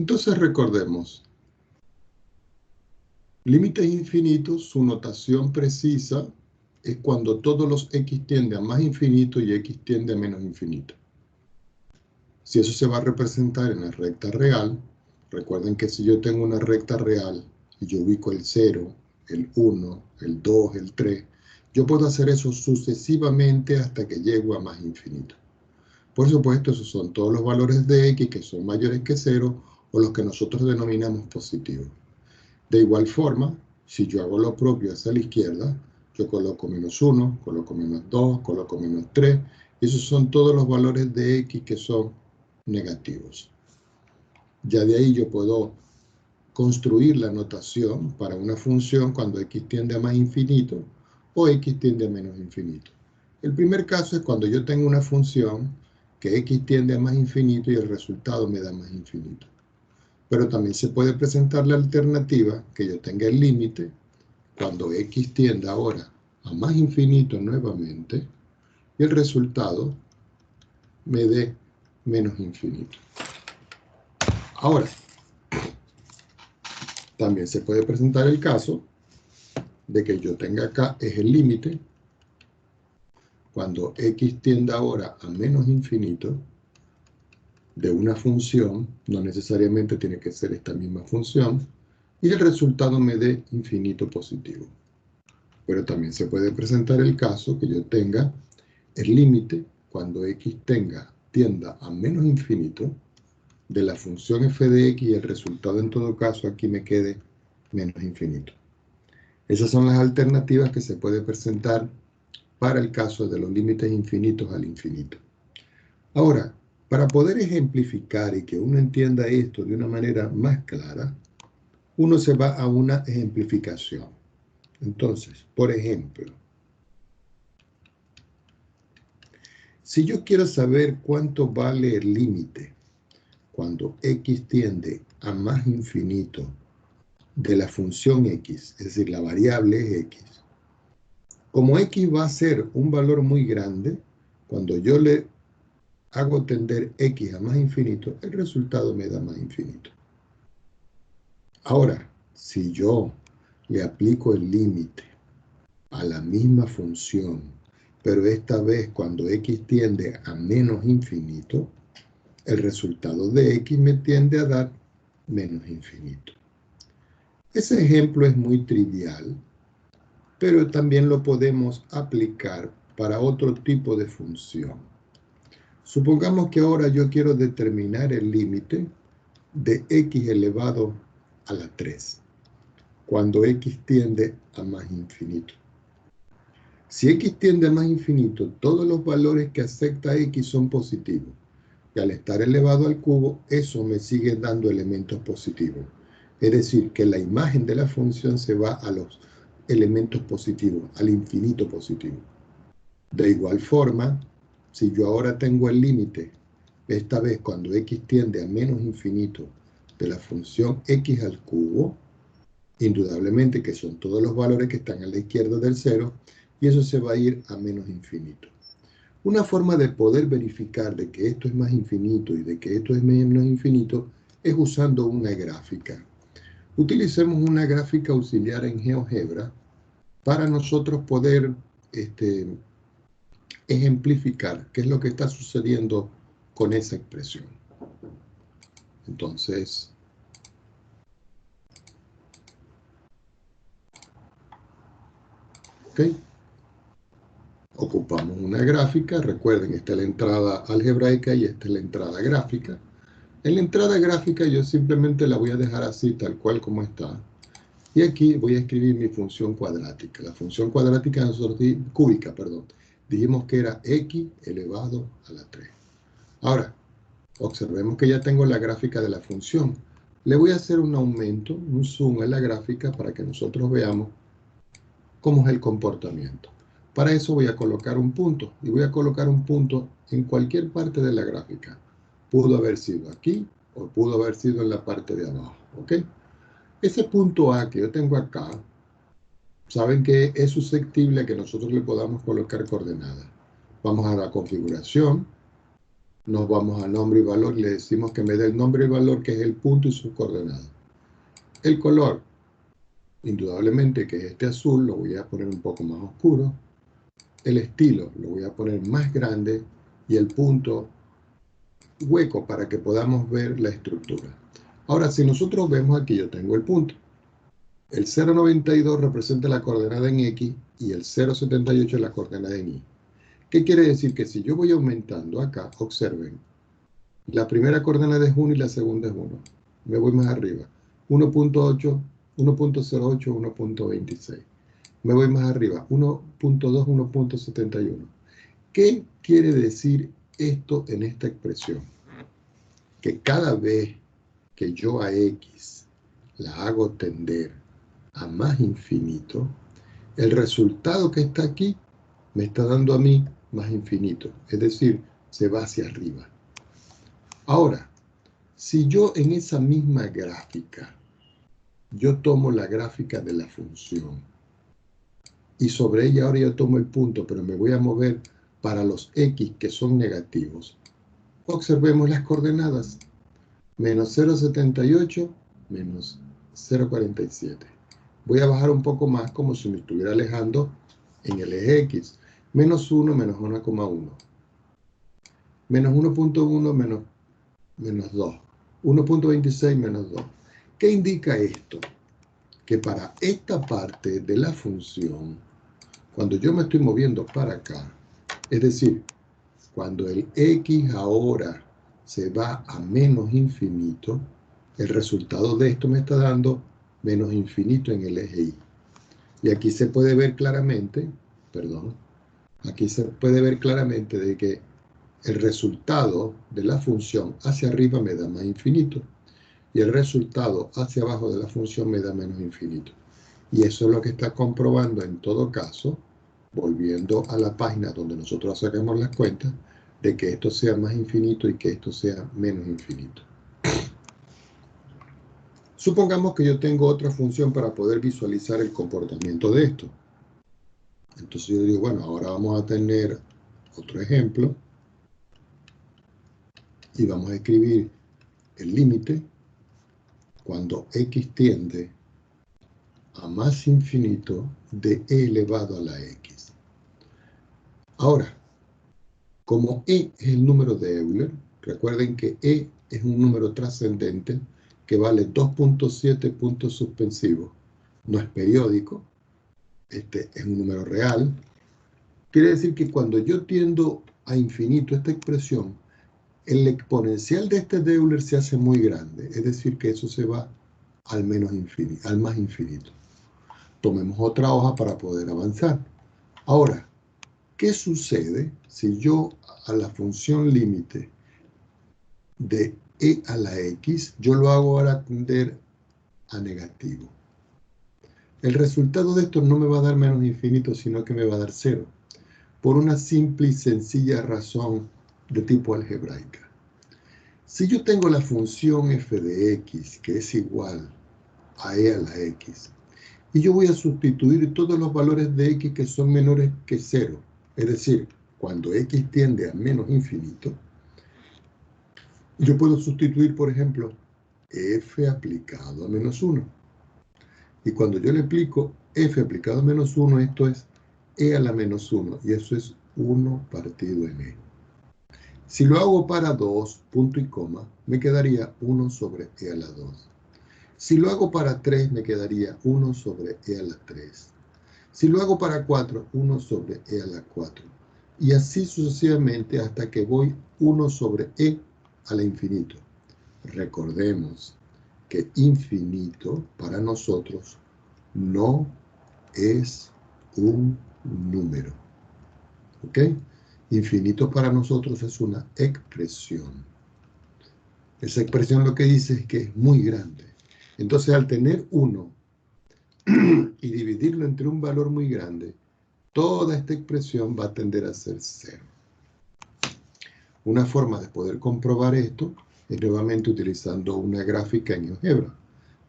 Entonces recordemos, límites infinitos, su notación precisa es cuando todos los x tienden a más infinito y x tiende a menos infinito. Si eso se va a representar en la recta real, recuerden que si yo tengo una recta real y yo ubico el 0, el 1, el 2, el 3, yo puedo hacer eso sucesivamente hasta que llego a más infinito. Por supuesto, esos son todos los valores de x que son mayores que 0 o los que nosotros denominamos positivos. De igual forma, si yo hago lo propio hacia la izquierda, yo coloco menos 1, coloco menos 2, coloco menos 3, y esos son todos los valores de x que son negativos. Ya de ahí yo puedo construir la notación para una función cuando x tiende a más infinito o x tiende a menos infinito. El primer caso es cuando yo tengo una función que x tiende a más infinito y el resultado me da más infinito. Pero también se puede presentar la alternativa que yo tenga el límite cuando x tiende ahora a más infinito nuevamente y el resultado me dé menos infinito. Ahora, también se puede presentar el caso de que yo tenga acá es el límite cuando x tiende ahora a menos infinito de una función, no necesariamente tiene que ser esta misma función, y el resultado me dé infinito positivo. Pero también se puede presentar el caso que yo tenga el límite cuando x tienda a menos infinito de la función f de x y el resultado en todo caso aquí me quede menos infinito. Esas son las alternativas que se puede presentar para el caso de los límites infinitos al infinito. Ahora, para poder ejemplificar y que uno entienda esto de una manera más clara, uno se va a una ejemplificación. Entonces, por ejemplo, si yo quiero saber cuánto vale el límite cuando x tiende a más infinito de la función x, es decir, la variable es x, como x va a ser un valor muy grande, cuando yo le hago tender x a más infinito, el resultado me da más infinito. Ahora, si yo le aplico el límite a la misma función, pero esta vez cuando x tiende a menos infinito, el resultado de x me tiende a dar menos infinito. Ese ejemplo es muy trivial, pero también lo podemos aplicar para otro tipo de función. Supongamos que ahora yo quiero determinar el límite de x elevado a la 3, cuando x tiende a más infinito. Si x tiende a más infinito, todos los valores que acepta x son positivos. Y al estar elevado al cubo, eso me sigue dando elementos positivos. Es decir, que la imagen de la función se va a los elementos positivos, al infinito positivo. De igual forma, si yo ahora tengo el límite, esta vez cuando x tiende a menos infinito de la función x al cubo, indudablemente que son todos los valores que están a la izquierda del 0, y eso se va a ir a menos infinito. Una forma de poder verificar de que esto es más infinito y de que esto es menos infinito es usando una gráfica. Utilicemos una gráfica auxiliar en GeoGebra para nosotros poder ejemplificar qué es lo que está sucediendo con esa expresión. Entonces, ¿ok? Ocupamos una gráfica, recuerden, esta es la entrada algebraica y esta es la entrada gráfica. En la entrada gráfica yo simplemente la voy a dejar así, tal cual como está. Y aquí voy a escribir mi función cuadrática. La función cuadrática cúbica, perdón. Dijimos que era x elevado a la 3. Ahora, observemos que ya tengo la gráfica de la función. Le voy a hacer un aumento, un zoom en la gráfica para que nosotros veamos cómo es el comportamiento. Para eso voy a colocar un punto, y voy a colocar un punto en cualquier parte de la gráfica. Pudo haber sido aquí, o pudo haber sido en la parte de abajo, ¿ok? Ese punto A que yo tengo acá, saben que es susceptible a que nosotros le podamos colocar coordenadas. Vamos a la configuración, Nos vamos a nombre y valor y le decimos que me dé el nombre y valor, que es el punto y sus coordenadas. El color, indudablemente que es este azul, lo voy a poner un poco más oscuro. El estilo lo voy a poner más grande y el punto hueco para que podamos ver la estructura. Ahora, si nosotros vemos aquí, yo tengo el punto. El 0,92 representa la coordenada en X y el 0,78 la coordenada en Y. ¿Qué quiere decir? Que si yo voy aumentando acá, observen, la primera coordenada es 1 y la segunda es 1. Me voy más arriba. 1.8, 1.08, 1.26. Me voy más arriba. 1.2, 1.71. ¿Qué quiere decir esto en esta expresión? Que cada vez que yo a X la hago tender a más infinito, el resultado que está aquí me está dando a mí más infinito. Es decir, se va hacia arriba. Ahora, si yo en esa misma gráfica, yo tomo la gráfica de la función y sobre ella ahora yo tomo el punto, pero me voy a mover para los X que son negativos, observemos las coordenadas. Menos 0,78, menos 0,47. Voy a bajar un poco más como si me estuviera alejando en el eje X. Menos 1, menos 1,1. Menos 1.1, menos 2. 1.26, menos 2. ¿Qué indica esto? Que para esta parte de la función, cuando yo me estoy moviendo para acá, es decir, cuando el X ahora se va a menos infinito, el resultado de esto me está dando menos infinito en el eje Y. Y aquí se puede ver claramente, perdón, aquí se puede ver claramente de que el resultado de la función hacia arriba me da más infinito y el resultado hacia abajo de la función me da menos infinito. Y eso es lo que está comprobando en todo caso, volviendo a la página donde nosotros sacamos las cuentas, de que esto sea más infinito y que esto sea menos infinito. Supongamos que yo tengo otra función para poder visualizar el comportamiento de esto. Entonces yo digo, bueno, ahora vamos a tener otro ejemplo y vamos a escribir el límite cuando x tiende a más infinito de e elevado a la x. Ahora, como e es el número de Euler, recuerden que e es un número trascendente que vale 2.7 puntos suspensivos. No es periódico, este es un número real. Quiere decir que cuando yo tiendo a infinito esta expresión, el exponencial de este de Euler se hace muy grande. Es decir, que eso se va al menos infinito, al más infinito. Tomemos otra hoja para poder avanzar. Ahora, ¿qué sucede si yo a la función límite de e a la x, yo lo hago ahora tender a negativo? El resultado de esto no me va a dar menos infinito, sino que me va a dar cero, por una simple y sencilla razón de tipo algebraica. Si yo tengo la función f de x, que es igual a e a la x, y yo voy a sustituir todos los valores de x que son menores que 0, es decir, cuando x tiende a menos infinito, yo puedo sustituir, por ejemplo, f aplicado a menos 1. Y cuando yo le aplico f aplicado a menos 1, esto es e a la menos 1, y eso es 1 partido en e. Si lo hago para 2, punto y coma, me quedaría 1 sobre e a la 2. Si lo hago para 3, me quedaría 1 sobre e a la 3. Si lo hago para 4, 1 sobre e a la 4. Y así sucesivamente hasta que voy 1 sobre e a la infinito. Recordemos que infinito para nosotros no es un número. ¿Ok? Infinito para nosotros es una expresión. Esa expresión lo que dice es que es muy grande. Entonces, al tener 1 y dividirlo entre un valor muy grande, toda esta expresión va a tender a ser 0. Una forma de poder comprobar esto es nuevamente utilizando una gráfica en GeoGebra.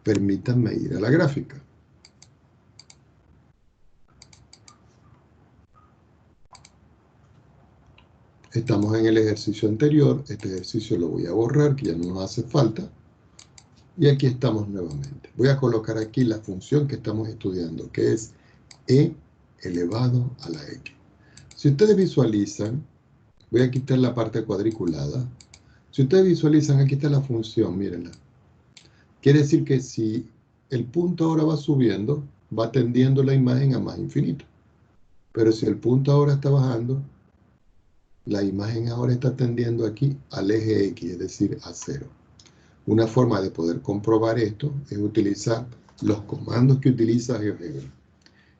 Permítanme ir a la gráfica. Estamos en el ejercicio anterior. Este ejercicio lo voy a borrar, que ya no nos hace falta. Y aquí estamos nuevamente. Voy a colocar aquí la función que estamos estudiando, que es e elevado a la x. Si ustedes visualizan, voy a quitar la parte cuadriculada. Si ustedes visualizan, aquí está la función, mírenla. Quiere decir que si el punto ahora va subiendo, va tendiendo la imagen a más infinito. Pero si el punto ahora está bajando, la imagen ahora está tendiendo aquí al eje X, es decir, a 0. Una forma de poder comprobar esto es utilizar los comandos que utiliza GeoGebra.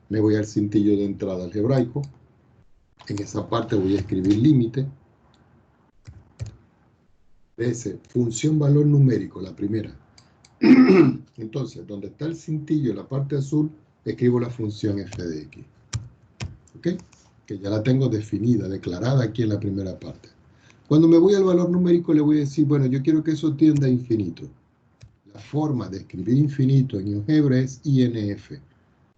Me voy al cintillo de entrada algebraico. En esa parte voy a escribir límite. Ese, función valor numérico, la primera. Entonces, donde está el cintillo en la parte azul, escribo la función f de x. ¿Ok? Que ya la tengo definida, declarada aquí en la primera parte. Cuando me voy al valor numérico, le voy a decir, bueno, yo quiero que eso tienda a infinito. La forma de escribir infinito en GeoGebra es INF.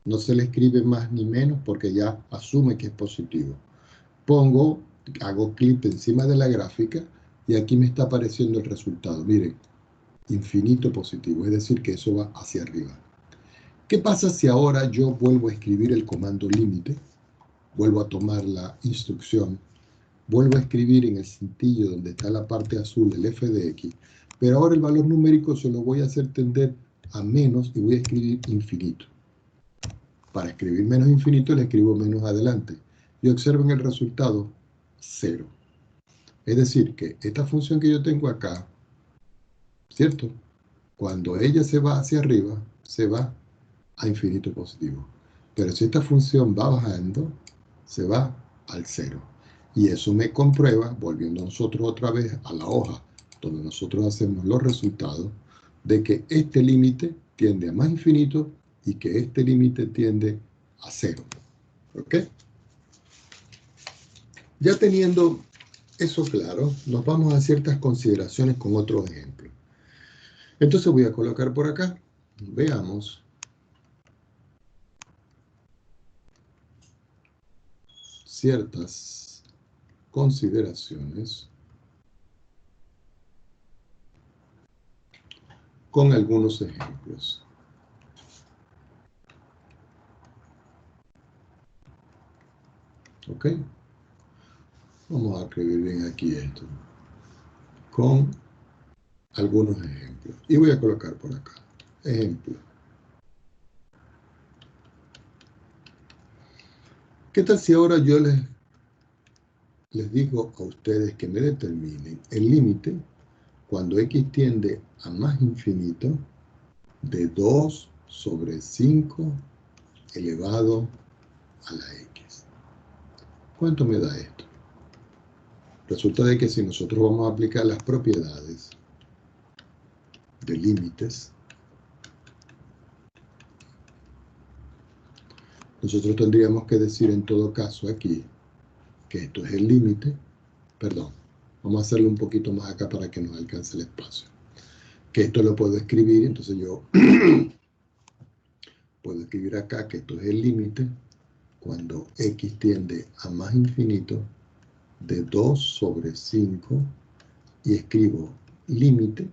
No se le escribe más ni menos porque ya asume que es positivo. Hago clic encima de la gráfica y aquí me está apareciendo el resultado. Miren, infinito positivo, es decir, que eso va hacia arriba. ¿Qué pasa si ahora yo vuelvo a escribir el comando límite? Vuelvo a tomar la instrucción, vuelvo a escribir en el cintillo donde está la parte azul el f de x, pero ahora el valor numérico se lo voy a hacer tender a menos y voy a escribir infinito. Para escribir menos infinito le escribo menos adelante. Y observen el resultado, 0. Es decir, que esta función que yo tengo acá, ¿cierto? Cuando ella se va hacia arriba, se va a infinito positivo. Pero si esta función va bajando, se va al 0. Y eso me comprueba, volviendo nosotros otra vez a la hoja, donde nosotros hacemos los resultados, de que este límite tiende a más infinito y que este límite tiende a 0. ¿Ok? Ya teniendo eso claro, nos vamos a ciertas consideraciones con otros ejemplos. Entonces voy a colocar por acá, veamos ciertas consideraciones con algunos ejemplos. ¿Ok? Vamos a escribir bien aquí esto. Con algunos ejemplos. Y voy a colocar por acá. Ejemplo. ¿Qué tal si ahora yo les digo a ustedes que me determinen el límite cuando x tiende a más infinito de 2 sobre 5 elevado a la x? ¿Cuánto me da esto? Resulta de que si nosotros vamos a aplicar las propiedades de límites, nosotros tendríamos que decir en todo caso aquí que esto es el límite, perdón, vamos a hacerlo un poquito más acá para que nos alcance el espacio, que esto lo puedo escribir, entonces yo puedo escribir acá que esto es el límite cuando x tiende a más infinito de 2 sobre 5 y escribo límite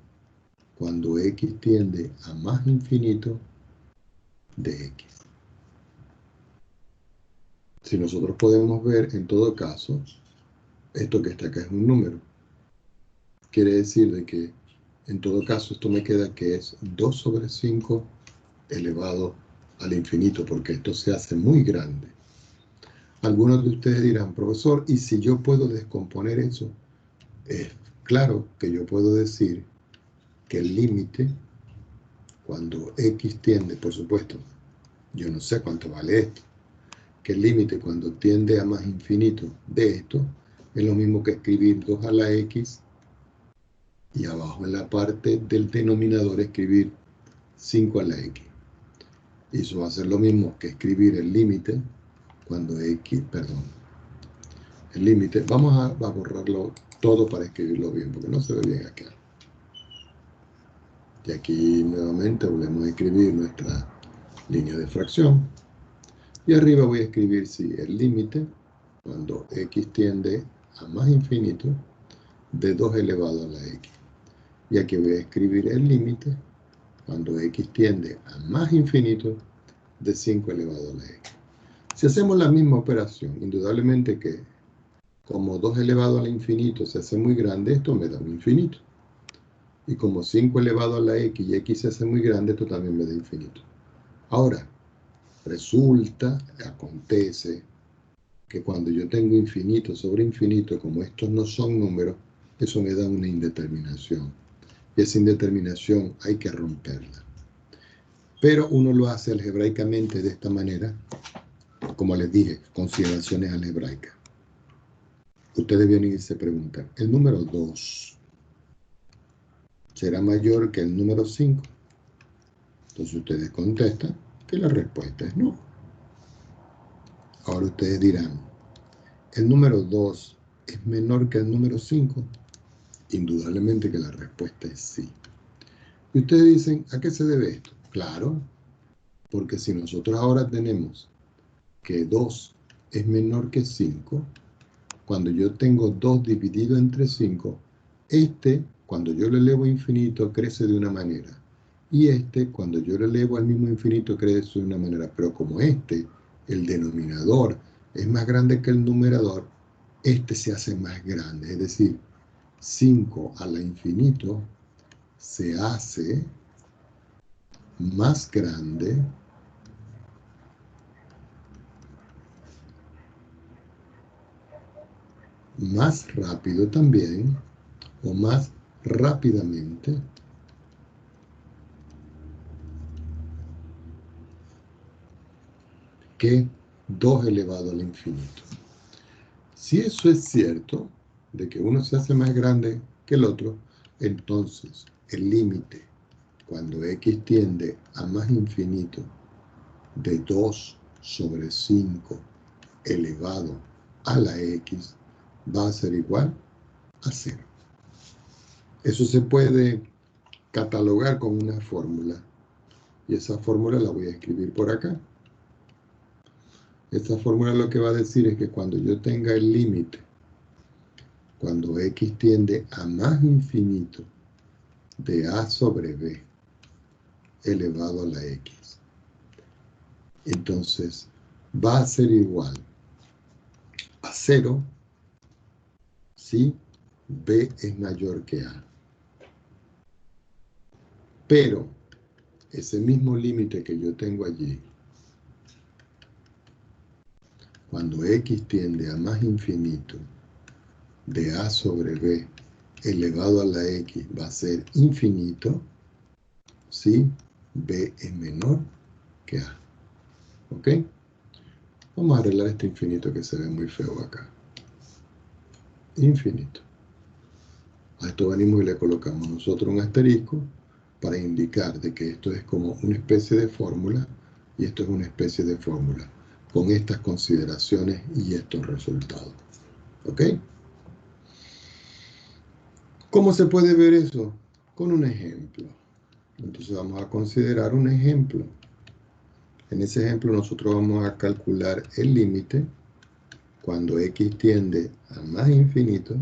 cuando x tiende a más infinito de x. Si nosotros podemos ver, en todo caso, esto que está acá es un número. Quiere decir de que, en todo caso, esto me queda que es 2 sobre 5 elevado al infinito, porque esto se hace muy grande. Algunos de ustedes dirán, profesor, ¿y si yo puedo descomponer eso? Es claro que yo puedo decir que el límite, cuando x tiende, por supuesto, yo no sé cuánto vale esto, que el límite cuando tiende a más infinito de esto es lo mismo que escribir 2 a la x y abajo en la parte del denominador escribir 5 a la x. Y eso va a ser lo mismo que escribir el límite cuando x, perdón, el límite, vamos a borrarlo todo para escribirlo bien, porque no se ve bien acá. Y aquí nuevamente volvemos a escribir nuestra línea de fracción. Y arriba voy a escribir, sí, el límite cuando x tiende a más infinito de 2 elevado a la x. Y aquí voy a escribir el límite cuando x tiende a más infinito de 5 elevado a la x. Si hacemos la misma operación, indudablemente que como 2 elevado al infinito se hace muy grande, esto me da un infinito. Y como 5 elevado a la x y x se hace muy grande, esto también me da infinito. Ahora, resulta, acontece, que cuando yo tengo infinito sobre infinito, como estos no son números, eso me da una indeterminación. Y esa indeterminación hay que romperla. Pero uno lo hace algebraicamente de esta manera, como les dije, consideraciones algebraicas. Ustedes vienen y se preguntan, ¿el número 2 será mayor que el número 5? Entonces ustedes contestan que la respuesta es no. Ahora ustedes dirán, ¿el número 2 es menor que el número 5? Indudablemente que la respuesta es sí. Y ustedes dicen, ¿a qué se debe esto? Claro, porque si nosotros ahora tenemos que 2 es menor que 5, cuando yo tengo 2 dividido entre 5, cuando yo lo elevo a infinito, crece de una manera. Y cuando yo lo elevo al mismo infinito, crece de una manera. Pero como el denominador, es más grande que el numerador, se hace más grande. Es decir, 5 a la infinito se hace más grande más rápido también, o más rápidamente, que 2 elevado al infinito. Si eso es cierto, de que uno se hace más grande que el otro, entonces el límite, cuando x tiende a más infinito de 2 sobre 5 elevado a la x, va a ser igual a 0. Eso se puede catalogar con una fórmula. Y esa fórmula la voy a escribir por acá. Esta fórmula lo que va a decir es que cuando yo tenga el límite, cuando x tiende a más infinito de a sobre b elevado a la x, entonces va a ser igual a 0 si b es mayor que a. Pero ese mismo límite que yo tengo allí, cuando x tiende a más infinito de a sobre b elevado a la x, va a ser infinito si b es menor que a. ¿Ok? Vamos a arreglar este infinito que se ve muy feo acá. Infinito. A esto venimos y le colocamos nosotros un asterisco para indicar de que esto es como una especie de fórmula y esto es una especie de fórmula con estas consideraciones y estos resultados. ¿Ok? ¿Cómo se puede ver eso? Con un ejemplo. Entonces vamos a considerar un ejemplo. En ese ejemplo nosotros vamos a calcular el límite cuando x tiende a más infinito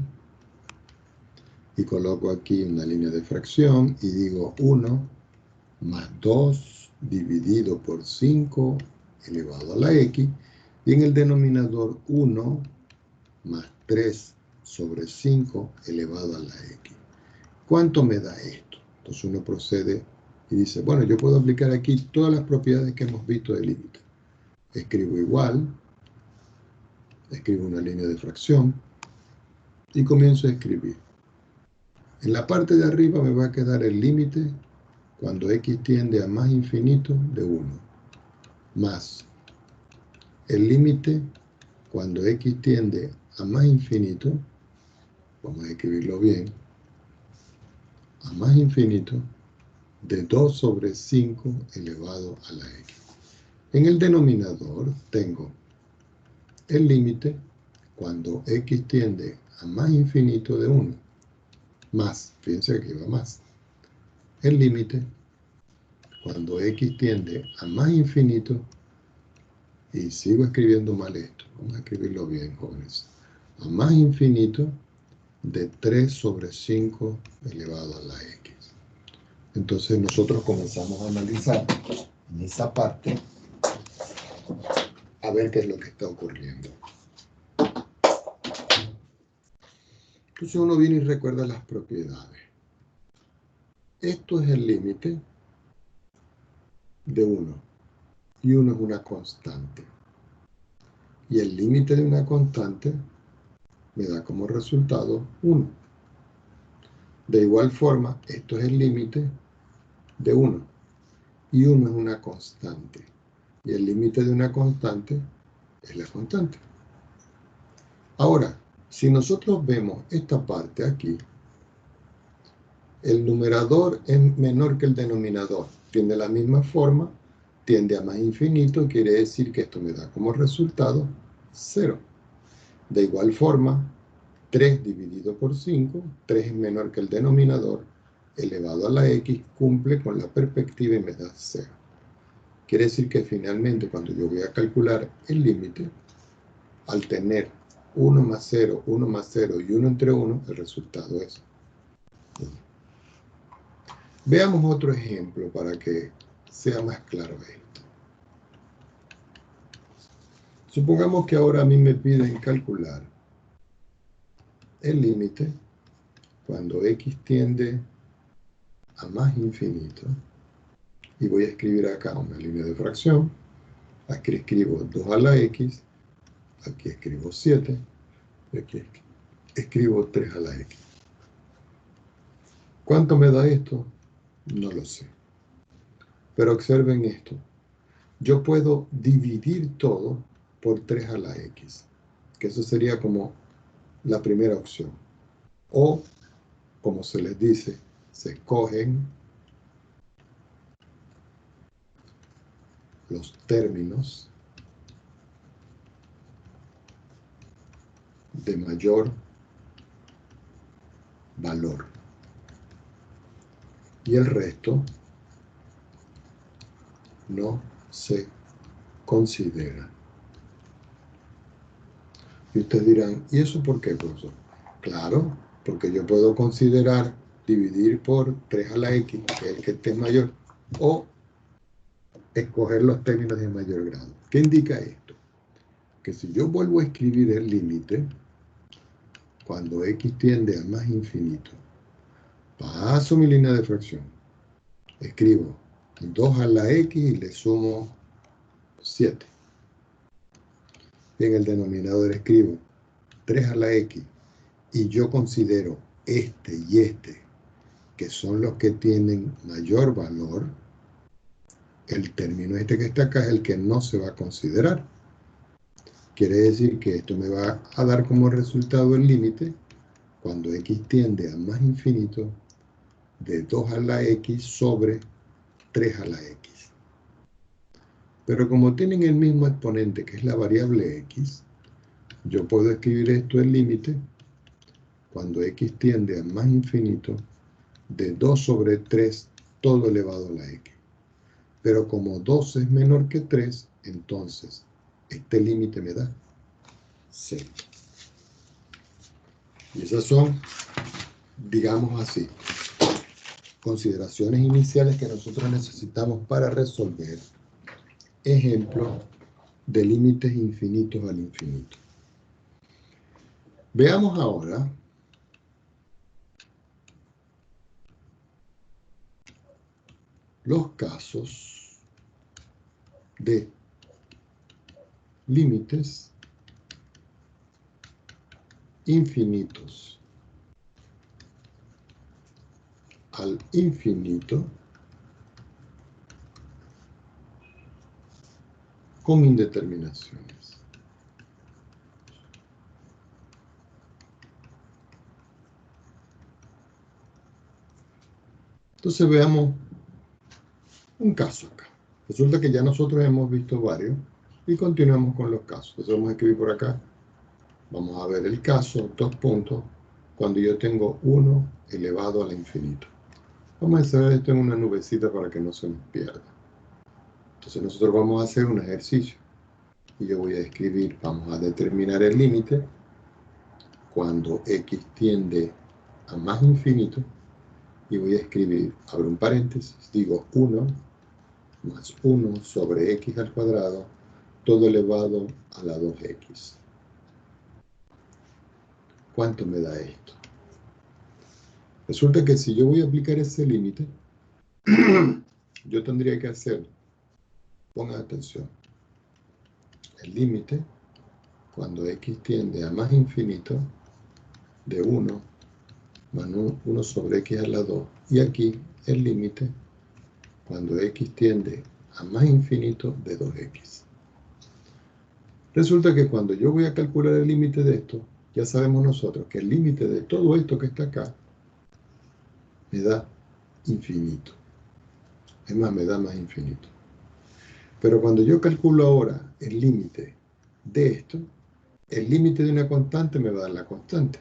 y coloco aquí una línea de fracción y digo 1 más 2 dividido por 5 elevado a la x, y en el denominador 1 más 3 sobre 5 elevado a la x. ¿Cuánto me da esto? Entonces uno procede y dice, bueno, yo puedo aplicar aquí todas las propiedades que hemos visto del límite. Escribo igual, escribo una línea de fracción y comienzo a escribir. En la parte de arriba me va a quedar el límite cuando x tiende a más infinito de 1, más el límite cuando x tiende a más infinito, vamos a escribirlo bien, a más infinito de 2 sobre 5 elevado a la x. En el denominador tengo el límite cuando x tiende a más infinito de 1, más, fíjense que va más, el límite cuando x tiende a más infinito, y sigo escribiendo mal esto, vamos a escribirlo bien, jóvenes, a más infinito de 3 sobre 5 elevado a la x. Entonces nosotros comenzamos a analizar en esa parte a ver qué es lo que está ocurriendo. Entonces uno viene y recuerda las propiedades. Esto es el límite de 1 y 1 es una constante. Y el límite de una constante me da como resultado 1. De igual forma, esto es el límite de 1 y 1 es una constante. Y el límite de una constante es la constante. Ahora, si nosotros vemos esta parte aquí, el numerador es menor que el denominador. Tiene la misma forma, tiende a más infinito, quiere decir que esto me da como resultado 0. De igual forma, 3 dividido por 5, 3 es menor que el denominador, elevado a la x, cumple con la perspectiva y me da 0. Quiere decir que finalmente cuando yo voy a calcular el límite, al tener 1 más 0, 1 más 0 y 1 entre 1, el resultado es 1. Veamos otro ejemplo para que sea más claro esto. Supongamos que ahora a mí me piden calcular el límite cuando x tiende a más infinito. Y voy a escribir acá una línea de fracción. Aquí escribo 2 a la x. Aquí escribo 7. Y aquí escribo 3 a la x. ¿Cuánto me da esto? No lo sé. Pero observen esto. Yo puedo dividir todo por 3 a la x. Que eso sería como la primera opción. O, como se les dice, se escogen los términos de mayor valor. Y el resto no se considera. Y ustedes dirán, ¿y eso por qué, profesor? Claro, porque yo puedo considerar dividir por 3 a la x, que es el que esté mayor, o escoger los términos de mayor grado. ¿Qué indica esto? Que si yo vuelvo a escribir el límite, cuando x tiende a más infinito, paso mi línea de fracción, escribo 2 a la x y le sumo 7. Y en el denominador escribo 3 a la x y yo considero este y este, que son los que tienen mayor valor, el término este que está acá es el que no se va a considerar. Quiere decir que esto me va a dar como resultado el límite cuando x tiende a más infinito de 2 a la x sobre 3 a la x. Pero como tienen el mismo exponente que es la variable x, yo puedo escribir esto el límite cuando x tiende a más infinito de 2 sobre 3 todo elevado a la x. Pero como 2 es menor que 3, entonces este límite me da 0. Y esas son, digamos así, consideraciones iniciales que nosotros necesitamos para resolver ejemplos de límites infinitos al infinito. Veamos ahora los casos de límites infinitos al infinito con indeterminaciones. Entonces veamos un caso acá. Resulta que ya nosotros hemos visto varios y continuamos con los casos. Entonces vamos a escribir por acá. Vamos a ver el caso, 2 puntos, cuando yo tengo 1 elevado al infinito. Vamos a hacer esto en una nubecita para que no se nos pierda. Entonces nosotros vamos a hacer un ejercicio. Y yo voy a escribir, vamos a determinar el límite cuando x tiende a más infinito, y voy a escribir, abro un paréntesis, digo 1 más 1 sobre x al cuadrado, todo elevado a la 2x. ¿Cuánto me da esto? Resulta que si yo voy a aplicar ese límite, yo tendría que hacer, pongan atención, el límite cuando x tiende a más infinito de 1 más 1 sobre x a la 2, y aquí el límite cuando x tiende a más infinito de 2x. Resulta que cuando yo voy a calcular el límite de esto, ya sabemos nosotros que el límite de todo esto que está acá me da infinito. Es más, me da más infinito. Pero cuando yo calculo ahora el límite de esto, el límite de una constante me va a dar la constante.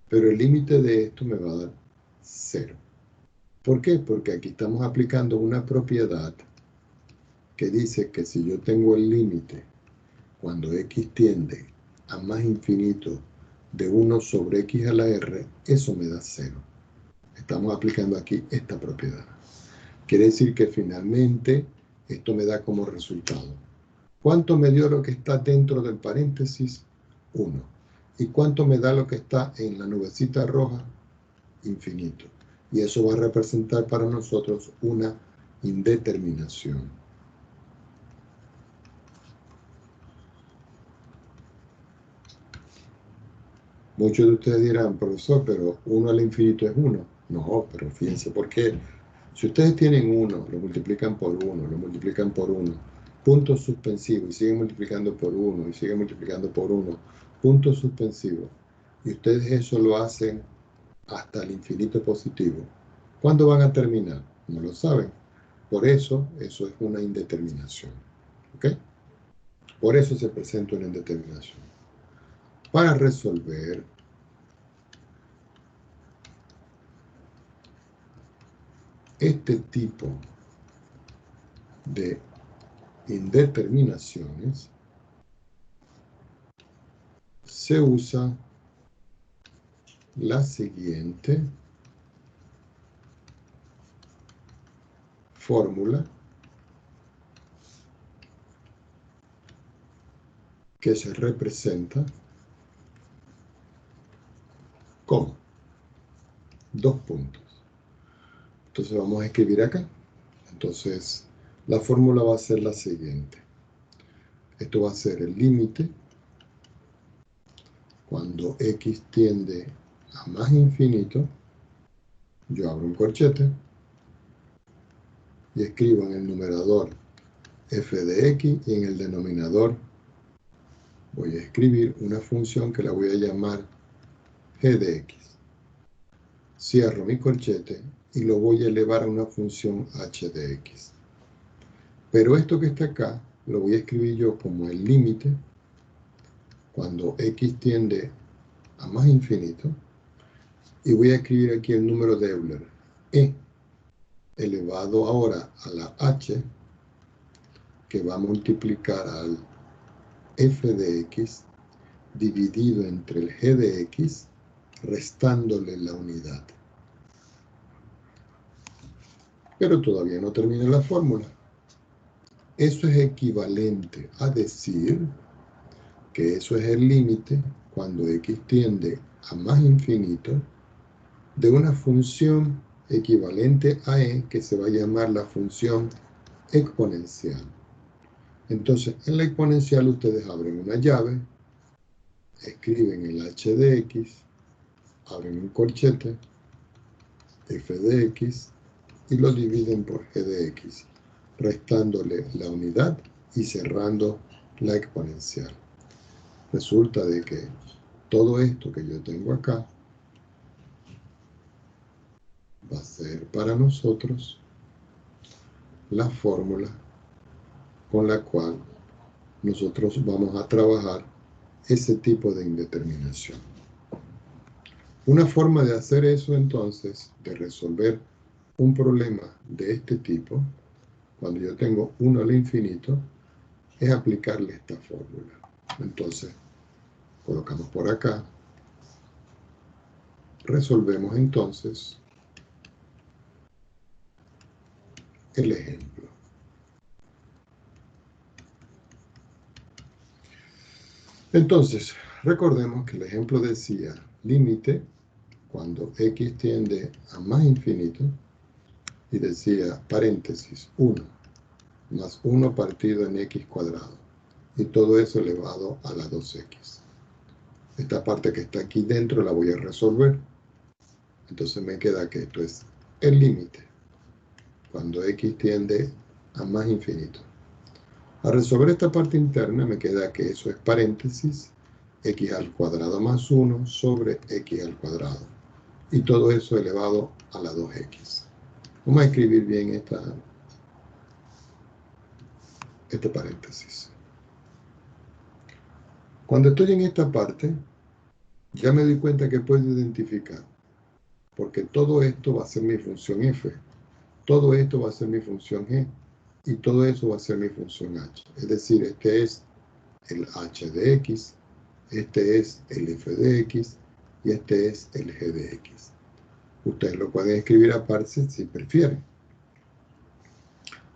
Pero el límite de esto me va a dar 0. ¿Por qué? Porque aquí estamos aplicando una propiedad que dice que si yo tengo el límite cuando x tiende a más infinito de 1 sobre x a la r, eso me da 0. Estamos aplicando aquí esta propiedad. Quiere decir que finalmente esto me da como resultado. ¿Cuánto me dio lo que está dentro del paréntesis? 1. ¿Y cuánto me da lo que está en la nubecita roja? Infinito. Y eso va a representar para nosotros una indeterminación. Muchos de ustedes dirán, profesor, pero 1 al infinito es 1. No, pero fíjense por qué. Si ustedes tienen 1, lo multiplican por 1, lo multiplican por 1, punto suspensivo, y siguen multiplicando por 1, y siguen multiplicando por 1, punto suspensivo, y ustedes eso lo hacen hasta el infinito positivo, ¿cuándo van a terminar? No lo saben. Por eso es una indeterminación. ¿Ok? Por eso se presenta una indeterminación. Para resolver este tipo de indeterminaciones, se usa la siguiente fórmula, que se representa como 2 puntos. Entonces vamos a escribir acá. Entonces la fórmula va a ser la siguiente. Esto va a ser el límite cuando x tiende a más infinito. Yo abro un corchete y escribo en el numerador f de x, y en el denominador voy a escribir una función que la voy a llamar g de x. Cierro mi corchete y lo voy a elevar a una función h de x. Pero esto que está acá lo voy a escribir yo como el límite cuando x tiende a más infinito, y voy a escribir aquí el número de Euler, e elevado ahora a la h, que va a multiplicar al f de x dividido entre el g de x, restándole la unidad. Pero todavía no termina la fórmula. Eso es equivalente a decir que eso es el límite cuando x tiende a más infinito de una función equivalente a e, que se va a llamar la función exponencial. Entonces, en la exponencial ustedes abren una llave, escriben el h de x, abren un corchete, f de x, y lo dividen por g de x, restándole la unidad y cerrando la exponencial. Resulta de que todo esto que yo tengo acá va a ser para nosotros la fórmula con la cual nosotros vamos a trabajar ese tipo de indeterminación. Una forma de hacer eso, entonces, de resolver un problema de este tipo, cuando yo tengo 1 al infinito, es aplicarle esta fórmula. Entonces, colocamos por acá resolvemos entonces el ejemplo. Entonces, recordemos que el ejemplo decía límite cuando x tiende a más infinito y decía paréntesis 1 más 1 partido en x cuadrado y todo eso elevado a la 2x. Esta parte que está aquí dentro la voy a resolver. Entonces me queda que esto es el límite cuando x tiende a más infinito. Al resolver esta parte interna me queda que eso es paréntesis x al cuadrado más 1 sobre x al cuadrado. Y todo eso elevado a la 2x. Vamos a escribir bien este paréntesis. Cuando estoy en esta parte, ya me doy cuenta que puedo identificar, porque todo esto va a ser mi función f, todo esto va a ser mi función g, y todo eso va a ser mi función h. Es decir, este es el h de x, este es el f de x, y este es el g de x. Ustedes lo pueden escribir aparte si prefieren.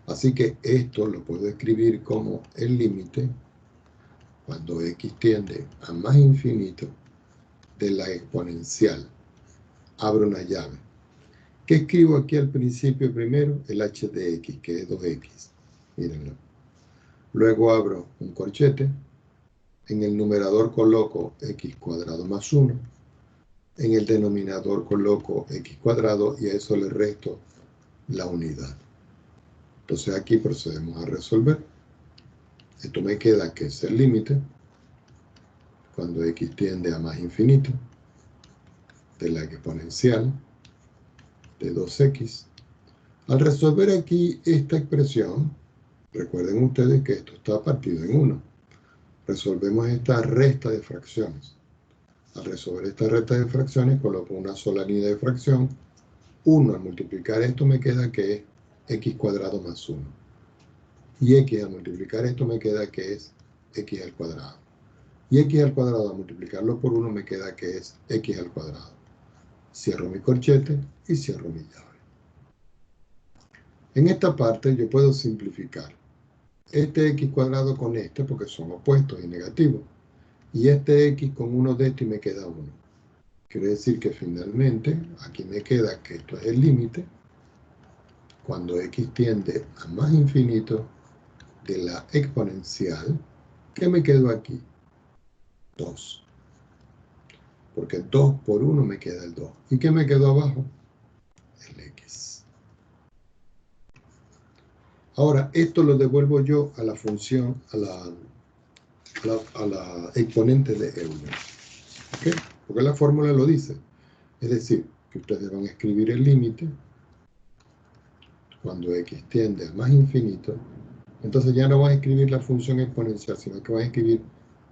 Así que esto lo puedo escribir como el límite cuando x tiende a más infinito de la exponencial. Abro una llave. ¿Qué escribo aquí al principio primero? El h de x, que es 2x. Mírenlo. Luego abro un corchete. En el numerador coloco x cuadrado más 1. En el denominador coloco x cuadrado y a eso le resto la unidad. Entonces aquí procedemos a resolver. Esto me queda que es el límite cuando x tiende a más infinito de la exponencial de 2x. Al resolver aquí esta expresión, recuerden ustedes que esto está partido en 1. Resolvemos esta resta de fracciones. Al resolver esta resta de fracciones, coloco una sola línea de fracción. 1 al multiplicar esto me queda que es x cuadrado más 1. Y x al multiplicar esto me queda que es x al cuadrado. Y x al cuadrado al multiplicarlo por 1 me queda que es x al cuadrado. Cierro mi corchete y cierro mi llave. En esta parte yo puedo simplificar este x cuadrado con este porque son opuestos y negativos. Y este x con uno de estos y me queda 1. Quiere decir que finalmente aquí me queda que esto es el límite cuando x tiende a más infinito de la exponencial. ¿Qué me quedó aquí? 2. Porque 2 por 1 me queda el 2. ¿Y qué me quedó abajo? El x. Ahora, esto lo devuelvo yo a la función, a la exponente de Euler. ¿Ok? Porque la fórmula lo dice. Es decir, que ustedes van a escribir el límite cuando x tiende a más infinito. Entonces ya no van a escribir la función exponencial, sino que van a escribir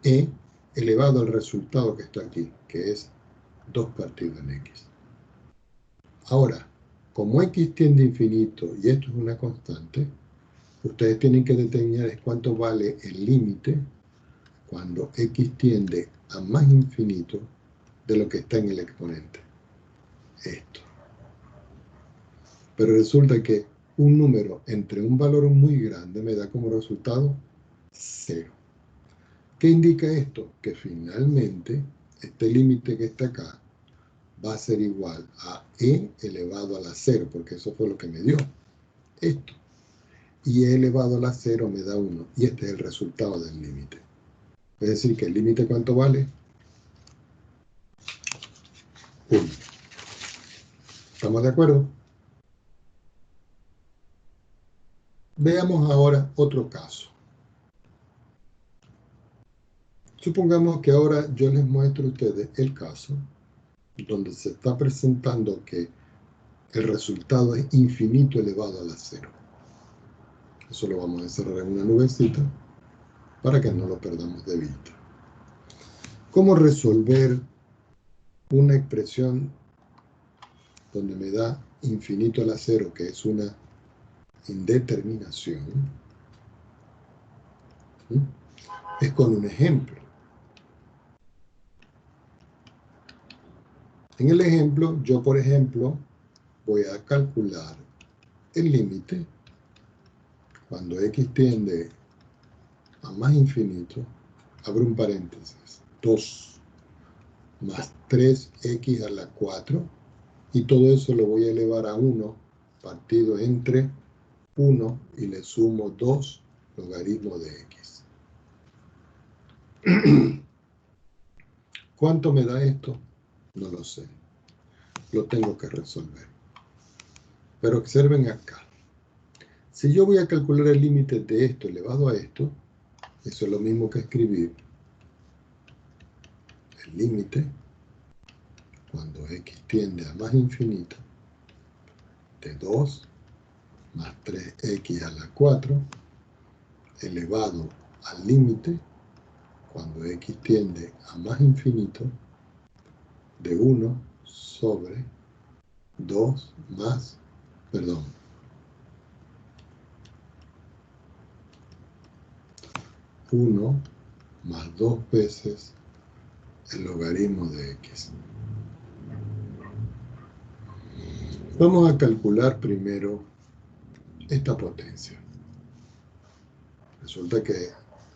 e elevado al resultado que está aquí, que es 2 partido en x. Ahora, como x tiende a infinito y esto es una constante, ustedes tienen que determinar cuánto vale el límite cuando x tiende a más infinito de lo que está en el exponente. Esto. Pero resulta que un número entre un valor muy grande me da como resultado 0. ¿Qué indica esto? Que finalmente este límite que está acá va a ser igual a e elevado a la 0, porque eso fue lo que me dio esto. Y e elevado a la 0 me da 1, y este es el resultado del límite. Es decir, que el límite ¿cuánto vale? 1. ¿Estamos de acuerdo? Veamos ahora otro caso. Supongamos que ahora yo les muestro a ustedes el caso donde se está presentando que el resultado es infinito elevado a la 0. Eso lo vamos a encerrar en una nubecita para que no lo perdamos de vista. ¿Cómo resolver una expresión donde me da infinito a la 0, que es una indeterminación? Es con un ejemplo. En el ejemplo, yo por ejemplo voy a calcular el límite cuando x tiende a más infinito, abro un paréntesis, 2 más 3x a la 4, y todo eso lo voy a elevar a 1 partido entre 1 y le sumo 2 logaritmo de x. ¿Cuánto me da esto? No lo sé. Lo tengo que resolver. Pero observen acá. Si yo voy a calcular el límite de esto elevado a esto, eso es lo mismo que escribir el límite cuando x tiende a más infinito de 2 más 3x a la 4 elevado al límite cuando x tiende a más infinito de 1 sobre 2 más, perdón, 1 más 2 veces el logaritmo de x. Vamos a calcular primero esta potencia. Resulta que,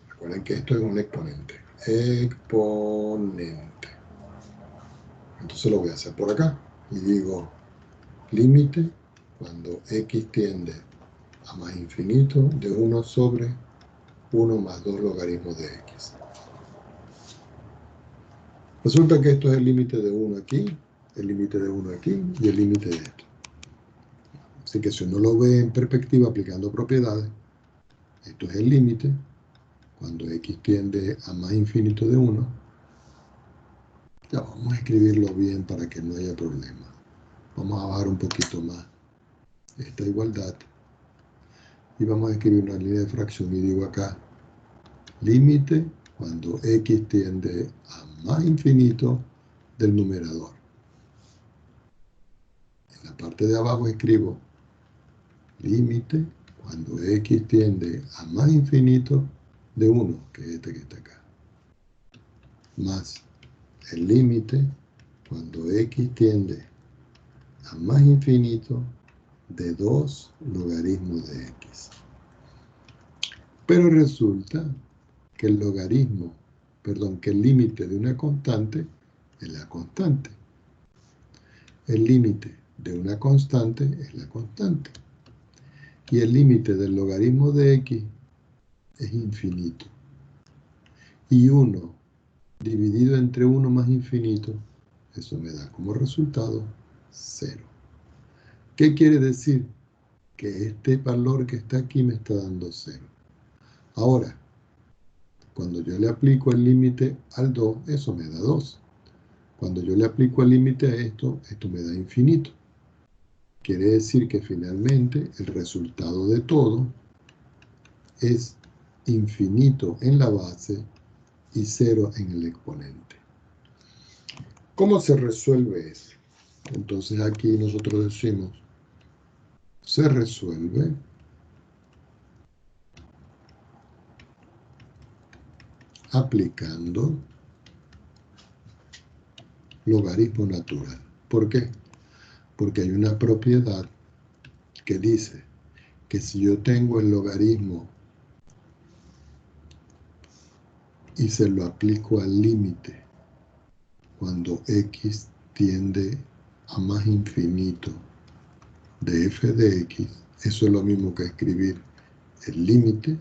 recuerden que esto es un exponente. Exponente. Entonces lo voy a hacer por acá. Y digo, límite cuando x tiende a más infinito de 1 sobre 1 más 2 logaritmos de x. Resulta que esto es el límite de 1 aquí, el límite de 1 aquí y el límite de esto. Así que si uno lo ve en perspectiva aplicando propiedades, esto es el límite cuando x tiende a más infinito de 1. Ya vamos a escribirlo bien para que no haya problema. Vamos a bajar un poquito más esta igualdad y vamos a escribir una línea de fracción y digo acá límite cuando x tiende a más infinito del numerador. En la parte de abajo escribo límite cuando x tiende a más infinito de 1, que es este que está acá, más el límite cuando x tiende a más infinito de 2 logaritmos de x. Pero resulta que el logaritmo, perdón, que el límite de una constante es la constante. El límite de una constante es la constante. Y el límite del logaritmo de x es infinito. Y 1 dividido entre 1 más infinito, eso me da como resultado 0. ¿Qué quiere decir? Que este valor que está aquí me está dando 0. Ahora, cuando yo le aplico el límite al 2, eso me da 2. Cuando yo le aplico el límite a esto, esto me da infinito. Quiere decir que finalmente el resultado de todo es infinito en la base y 0 en el exponente. ¿Cómo se resuelve eso? Entonces aquí nosotros decimos, se resuelve aplicando logaritmo natural. ¿Por qué? Porque hay una propiedad que dice que si yo tengo el logaritmo y se lo aplico al límite cuando x tiende a más infinito de f de x, eso es lo mismo que escribir el límite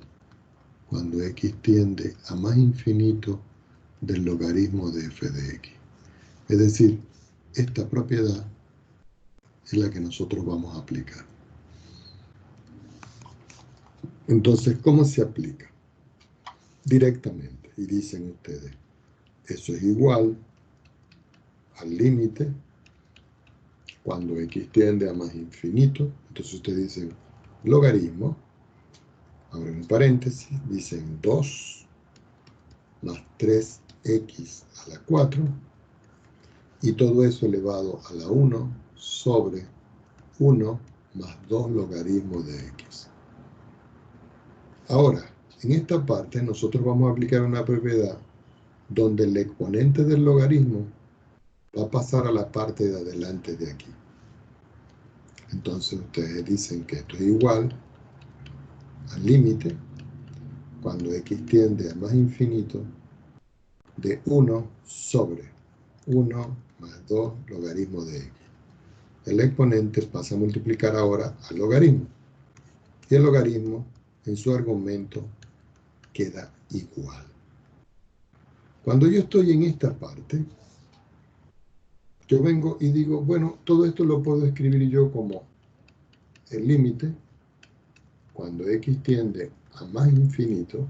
cuando x tiende a más infinito del logaritmo de f de x. Es decir, esta propiedad es la que nosotros vamos a aplicar. Entonces, ¿cómo se aplica? Directamente. Y dicen ustedes, eso es igual al límite cuando x tiende a más infinito. Entonces ustedes dicen logaritmo, abren un paréntesis, dicen 2 más 3x a la 4 y todo eso elevado a la 1 sobre 1 más 2 logaritmos de x. Ahora, en esta parte nosotros vamos a aplicar una propiedad donde el exponente del logaritmo va a pasar a la parte de adelante de aquí. Entonces ustedes dicen que esto es igual al límite, cuando x tiende a más infinito, de 1 sobre 1 más 2 logaritmo de x. El exponente pasa a multiplicar ahora al logaritmo. Y el logaritmo, en su argumento, queda igual. Cuando yo estoy en esta parte, yo vengo y digo, bueno, todo esto lo puedo escribir yo como el límite, cuando x tiende a más infinito,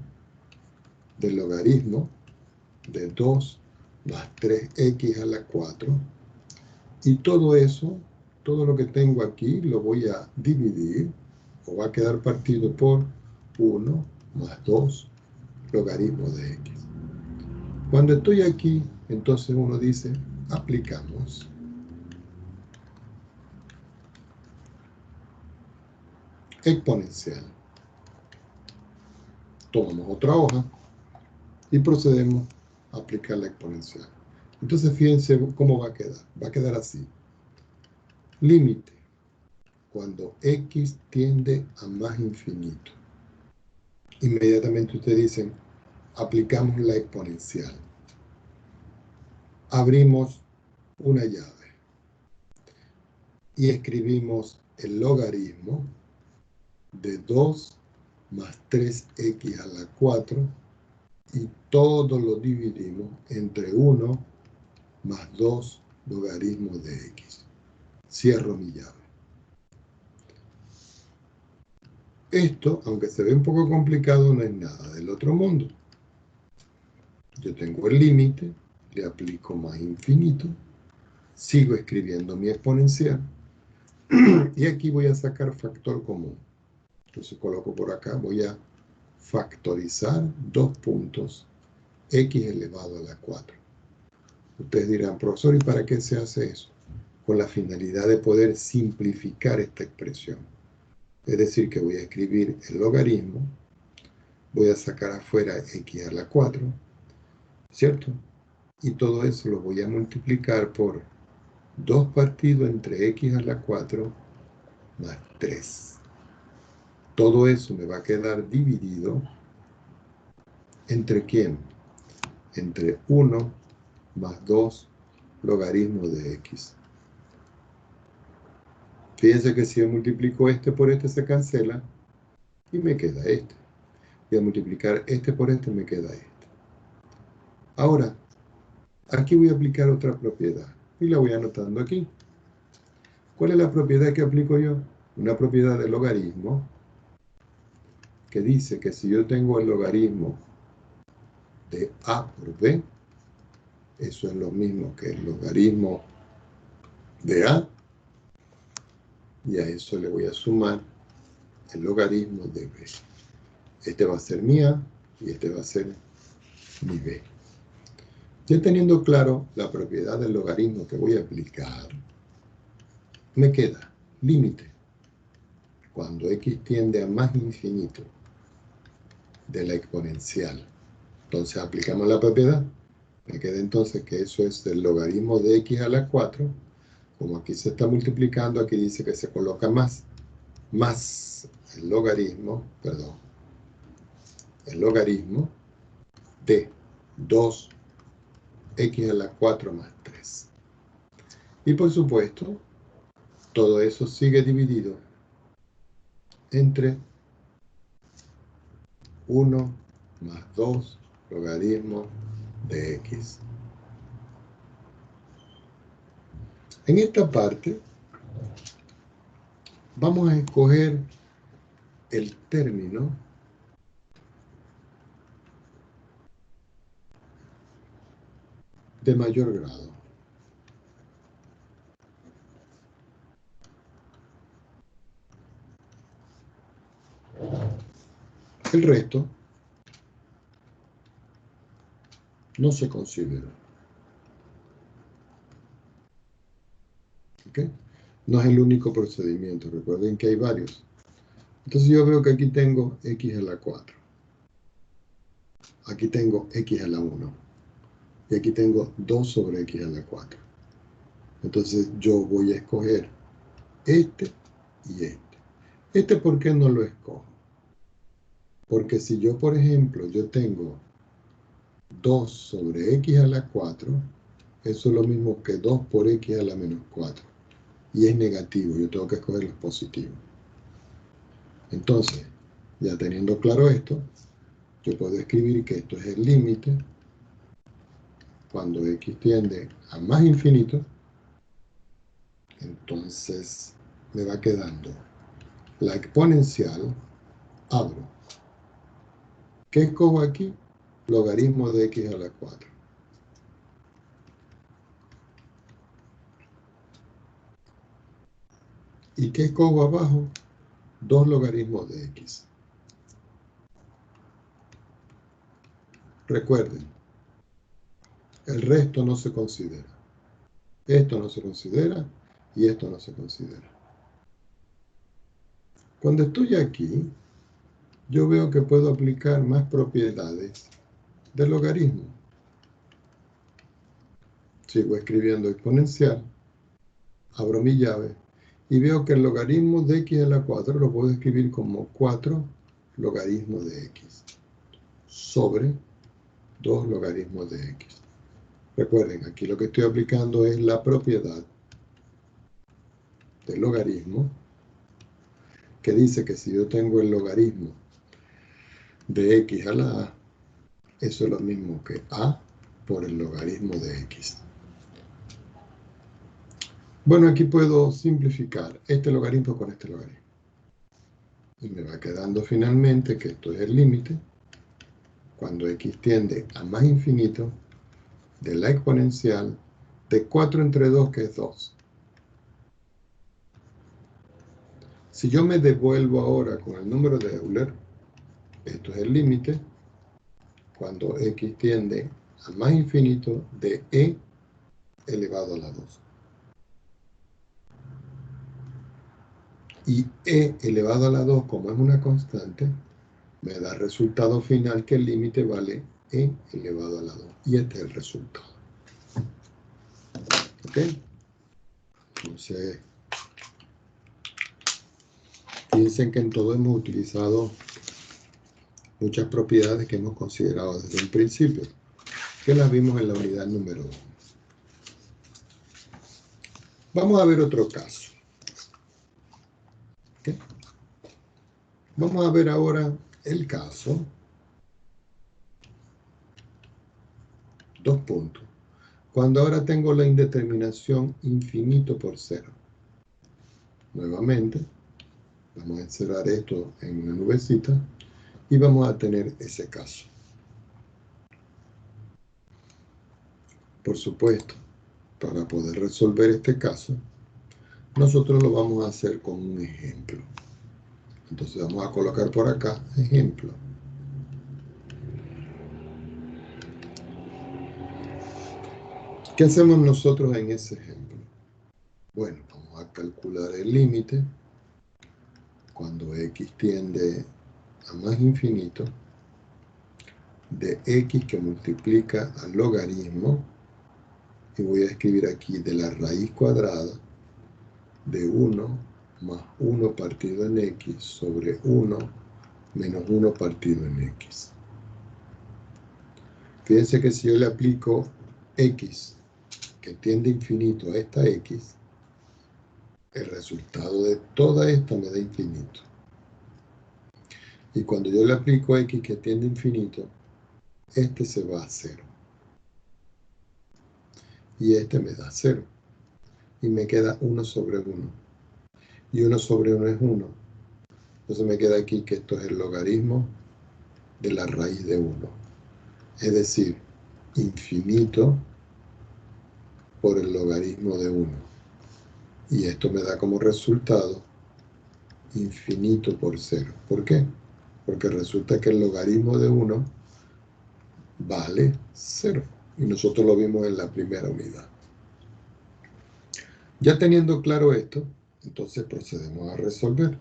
del logaritmo de 2 más 3x a la 4. Y todo eso, todo lo que tengo aquí, lo voy a dividir, o va a quedar partido por 1 más 2 logaritmo de x. Cuando estoy aquí, entonces uno dice, aplicamos exponencial. Tomamos otra hoja y procedemos a aplicar la exponencial. Entonces fíjense cómo va a quedar. Va a quedar así. Límite, cuando x tiende a más infinito. Inmediatamente ustedes dicen, aplicamos la exponencial. Abrimos una llave y escribimos el logaritmo de 2 más 3x a la 4 y todo lo dividimos entre 1 más 2 logaritmo de x. Cierro mi llave. Esto, aunque se ve un poco complicado, no es nada del otro mundo. Yo tengo el límite, le aplico más infinito, sigo escribiendo mi exponencial y aquí voy a sacar factor común. Entonces coloco por acá, voy a factorizar 2 puntos x elevado a la 4. Ustedes dirán, profesor, ¿y para qué se hace eso? Con la finalidad de poder simplificar esta expresión. Es decir, que voy a escribir el logaritmo, voy a sacar afuera x a la 4, ¿cierto? Y todo eso lo voy a multiplicar por 2 partido entre x a la 4 más 3. Todo eso me va a quedar dividido ¿entre quién? Entre 1 más 2 logaritmo de x. Fíjense que si yo multiplico este por este se cancela y me queda este. Y al multiplicar este por este me queda este. Ahora, aquí voy a aplicar otra propiedad y la voy anotando aquí. ¿Cuál es la propiedad que aplico yo? Una propiedad del logaritmo que dice que si yo tengo el logaritmo de a por b, eso es lo mismo que el logaritmo de a, y a eso le voy a sumar el logaritmo de b. Este va a ser mi a y este va a ser mi b. Ya teniendo claro la propiedad del logaritmo que voy a aplicar, me queda límite, cuando x tiende a más infinito, de la exponencial. Entonces aplicamos la propiedad. Me queda entonces que eso es el logaritmo de x a la 4. Como aquí se está multiplicando, aquí dice que se coloca más el logaritmo, el logaritmo de 2x a la 4 más 3. Y por supuesto, todo eso sigue dividido entre 1 más 2 logaritmo de x. En esta parte vamos a escoger el término de mayor grado. El resto no se considera. ¿Ok? No es el único procedimiento, recuerden que hay varios. Entonces yo veo que aquí tengo x a la 4. Aquí tengo x a la 1. Y aquí tengo 2 sobre x a la 4. Entonces yo voy a escoger este y este. ¿Este por qué no lo escojo? Porque si yo, por ejemplo, yo tengo 2 sobre x a la 4, eso es lo mismo que 2 por x a la menos 4. Y es negativo, yo tengo que escoger los positivos. Entonces, ya teniendo claro esto, yo puedo escribir que esto es el límite cuando x tiende a más infinito. Entonces me va quedando la exponencial, abro. ¿Qué escojo aquí? Logaritmo de x a la 4. ¿Y qué escojo abajo? 2 logaritmos de x. Recuerden, el resto no se considera. Esto no se considera y esto no se considera. Cuando estoy aquí, yo veo que puedo aplicar más propiedades del logaritmo. Sigo escribiendo exponencial, abro mi llave y veo que el logaritmo de x a la 4 lo puedo escribir como 4 logaritmos de x sobre 2 logaritmos de x. Recuerden, aquí lo que estoy aplicando es la propiedad del logaritmo, que dice que si yo tengo el logaritmo de x a la a, eso es lo mismo que a por el logaritmo de x. Bueno, aquí puedo simplificar este logaritmo con este logaritmo. Y me va quedando finalmente que esto es el límite, cuando x tiende a más infinito, de la exponencial de 4 entre 2, que es 2. Si yo me devuelvo ahora con el número de Euler, esto es el límite, cuando x tiende a más infinito de e elevado a la 2. Y e elevado a la 2, como es una constante, me da resultado final que el límite vale e elevado a la 2. Y este es el resultado. ¿Ok? Entonces, piensen que en todo hemos utilizado muchas propiedades que hemos considerado desde un principio, que las vimos en la unidad número 1. Vamos a ver otro caso. ¿Okay? Vamos a ver ahora el caso. 2 puntos. Cuando ahora tengo la indeterminación infinito por 0. Nuevamente, vamos a encerrar esto en una nubecita y vamos a tener ese caso. Por supuesto, para poder resolver este caso, nosotros lo vamos a hacer con un ejemplo. Entonces vamos a colocar por acá ejemplo. ¿Qué hacemos nosotros en ese ejemplo? Bueno, vamos a calcular el límite cuando x tiende a más infinito de x que multiplica al logaritmo, y voy a escribir aquí de la raíz cuadrada de 1 más 1 partido en x sobre 1 menos 1 partido en x. Fíjense que si yo le aplico x que tiende a infinito a esta x, el resultado de toda esta me da infinito. Y cuando yo le aplico x que tiende a infinito, este se va a 0. Y este me da 0. Y me queda 1 sobre 1. Y 1 sobre 1 es 1. Entonces me queda aquí que esto es el logaritmo de la raíz de 1. Es decir, infinito por el logaritmo de 1. Y esto me da como resultado infinito por 0. ¿Por qué? Porque resulta que el logaritmo de 1 vale 0. Y nosotros lo vimos en la primera unidad. Ya teniendo claro esto, entonces procedemos a resolver.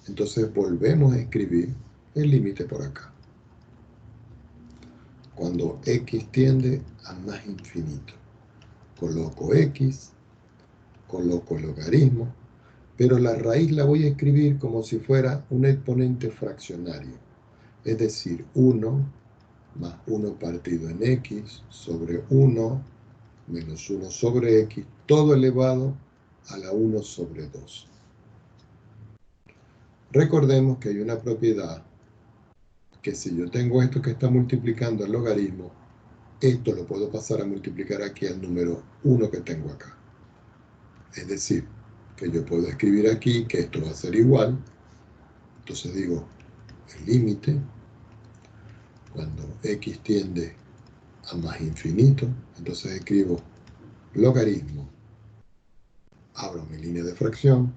Entonces volvemos a escribir el límite por acá. Cuando x tiende a más infinito. coloco x, coloco el logaritmo, pero la raíz la voy a escribir como si fuera un exponente fraccionario, es decir, 1 más 1 partido en x sobre 1 menos 1 sobre x, todo elevado a la 1 sobre 2. Recordemos que hay una propiedad que si yo tengo esto que está multiplicando el logaritmo, esto lo puedo pasar a multiplicar aquí al número 1 que tengo acá. Es decir, que yo puedo escribir aquí que esto va a ser igual. Entonces digo, el límite, cuando x tiende a más infinito, entonces escribo logaritmo, abro mi línea de fracción,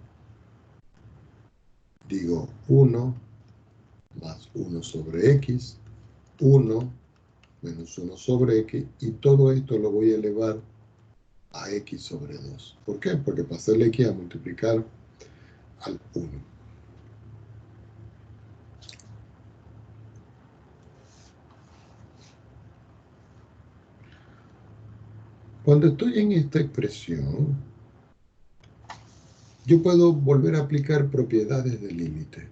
digo 1 más 1 sobre x, 1 menos 1 sobre x, y todo esto lo voy a elevar a x sobre 2. ¿Por qué? Porque pasé el x a multiplicar al 1. Cuando estoy en esta expresión, yo puedo volver a aplicar propiedades del límite.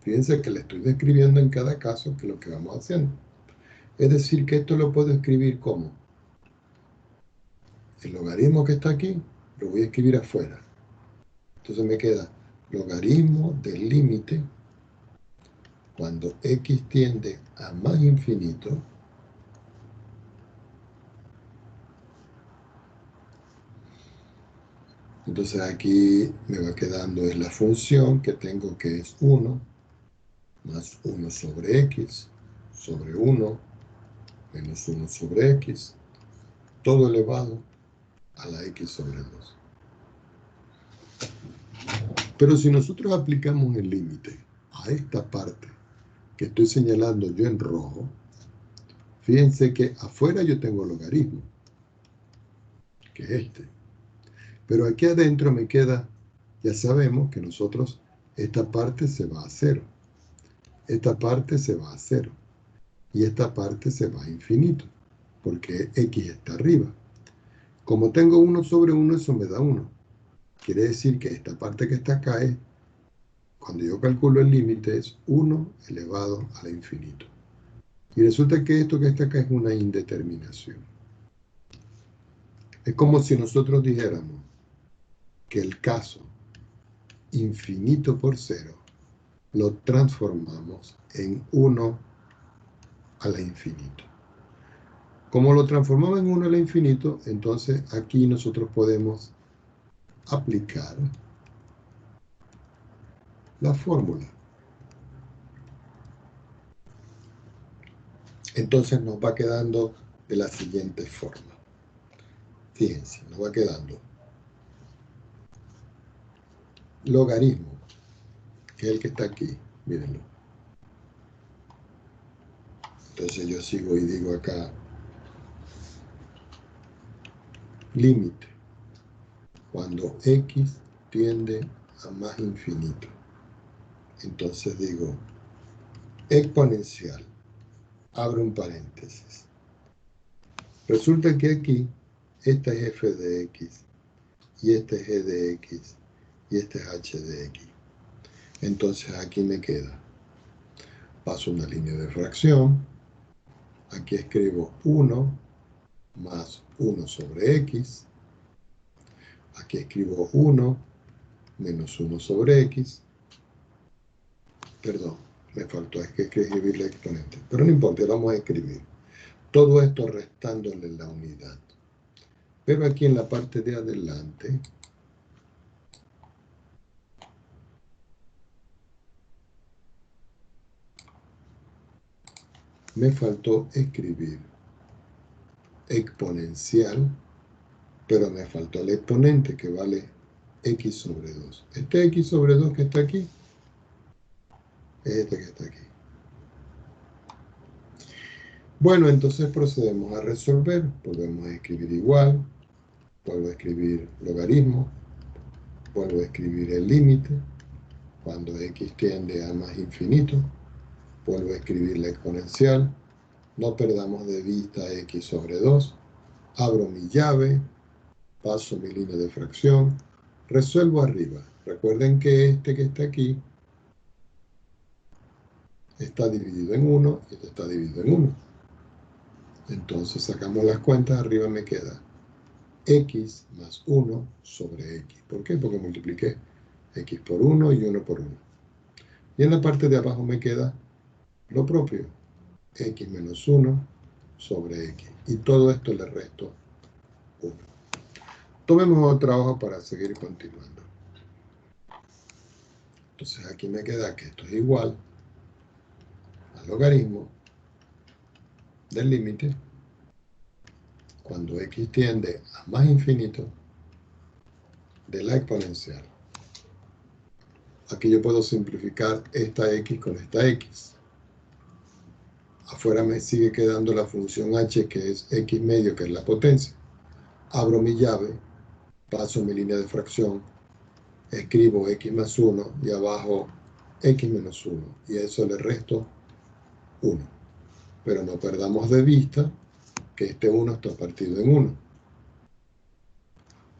Fíjense que le estoy describiendo en cada caso que es lo que vamos haciendo. Es decir, que esto lo puedo escribir como el logaritmo que está aquí, lo voy a escribir afuera. Entonces me queda logaritmo del límite cuando x tiende a más infinito Entonces aquí me va quedando es la función que tengo, que es 1 más 1 sobre x sobre 1 menos 1 sobre x, todo elevado a la x sobre 2. Pero si nosotros aplicamos el límite a esta parte que estoy señalando yo en rojo, fíjense que afuera yo tengo logaritmo, que es este. Pero aquí adentro me queda, ya sabemos que nosotros, esta parte se va a 0. Esta parte se va a 0. Y esta parte se va a infinito, porque x está arriba. Como tengo 1 sobre 1, eso me da 1. Quiere decir que esta parte que está acá es, cuando yo calculo el límite, es 1 elevado a la infinito. Y resulta que esto que está acá es una indeterminación. Es como si nosotros dijéramos que el caso infinito por 0 lo transformamos en 1 a la infinito. Como lo transformamos en 1 a la infinito, entonces aquí nosotros podemos aplicar la fórmula. Entonces nos va quedando de la siguiente forma. Fíjense, nos va quedando logaritmo, que es el que está aquí, mírenlo. Entonces yo sigo y digo acá, límite, cuando x tiende a más infinito. Entonces digo, exponencial, abro un paréntesis. Resulta que aquí, esta es f de x, y este es g de x, y este es h de x. Entonces aquí me queda, paso una línea de fracción, aquí escribo 1 más 1 sobre x, aquí escribo 1 menos 1 sobre x, perdón, me faltó, es que escribir la exponente, pero no importa, vamos a escribir. Todo esto restándole la unidad. Pero aquí en la parte de adelante, me faltó escribir exponencial, pero me faltó el exponente que vale x sobre 2. Este x sobre 2 que está aquí, es este que está aquí. Bueno, entonces procedemos a resolver. Volvemos a escribir igual, vuelvo a escribir logaritmo, vuelvo a escribir el límite, cuando x tiende a más infinito, vuelvo a escribir la exponencial, no perdamos de vista x sobre 2, Abro mi llave, paso mi línea de fracción, resuelvo arriba. Recuerden que este que está aquí está dividido en 1 y este está dividido en 1. Entonces sacamos las cuentas, arriba me queda x más 1 sobre x. ¿Por qué? Porque multipliqué x por 1 y 1 por 1. Y en la parte de abajo me queda lo propio, x menos 1 sobre x. Y todo esto le resto 1. Tomemos otra hoja para seguir continuando. Entonces aquí me queda que esto es igual al logaritmo del límite cuando x tiende a más infinito de la exponencial. Aquí yo puedo simplificar esta x con esta x. Afuera me sigue quedando la función h, que es x medio, que es la potencia. Abro mi llave, paso mi línea de fracción, escribo x más 1 y abajo x menos 1. Y a eso le resto 1. Pero no perdamos de vista que este 1 está partido en 1.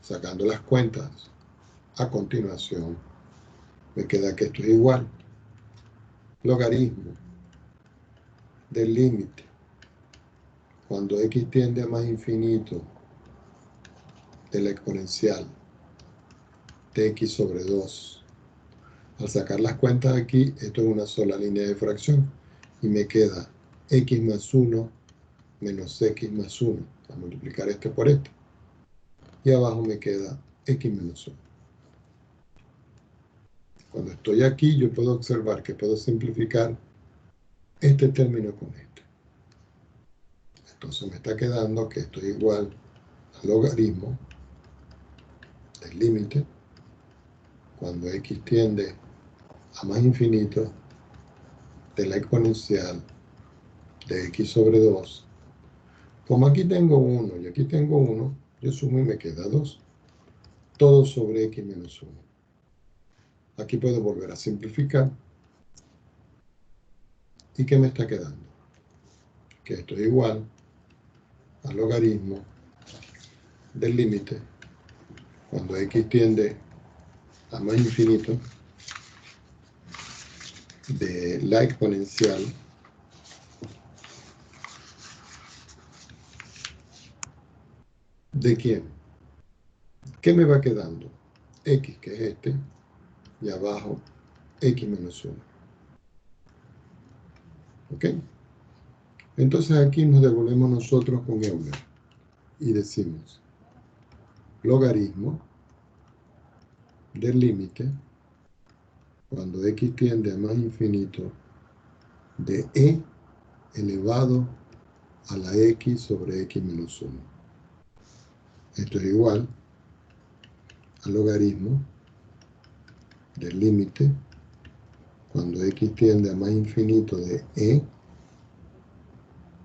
Sacando las cuentas, a continuación, me queda que esto es igual. Logaritmo del límite cuando x tiende a más infinito de la exponencial de x sobre 2. Al sacar las cuentas aquí, esto es una sola línea de fracción y me queda x más 1 menos x más 1. A multiplicar esto por esto. Y abajo me queda x menos 1. Cuando estoy aquí, yo puedo observar que puedo simplificar este término con este. Entonces me está quedando que esto es igual al logaritmo del límite cuando x tiende a más infinito de la exponencial de x sobre 2. Como aquí tengo 1 y aquí tengo 1, yo sumo y me queda 2. Todo sobre x menos 1. Aquí puedo volver a simplificar. ¿Y qué me está quedando? Que esto es igual al logaritmo del límite cuando x tiende a más infinito de la exponencial ¿de quién? ¿Qué me va quedando? X, que es este, y abajo x menos 1. ¿Ok? Entonces aquí nos devolvemos nosotros con Euler y decimos logaritmo del límite cuando x tiende a más infinito de e elevado a la x sobre x menos 1. Esto es igual al logaritmo del límite cuando x tiende a más infinito de e.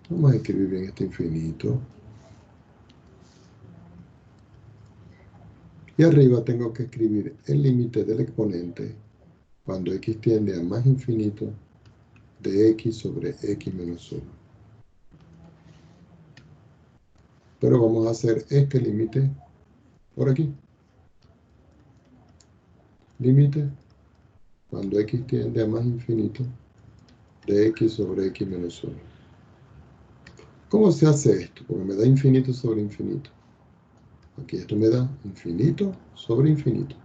Vamos a escribir bien este infinito. Y arriba tengo que escribir el límite del exponente cuando x tiende a más infinito de x sobre x menos 1. Pero vamos a hacer este límite por aquí. Límite cuando x tiende a más infinito de x sobre x menos 1. ¿Cómo se hace esto? Porque me da infinito sobre infinito. Aquí esto me da infinito sobre infinito.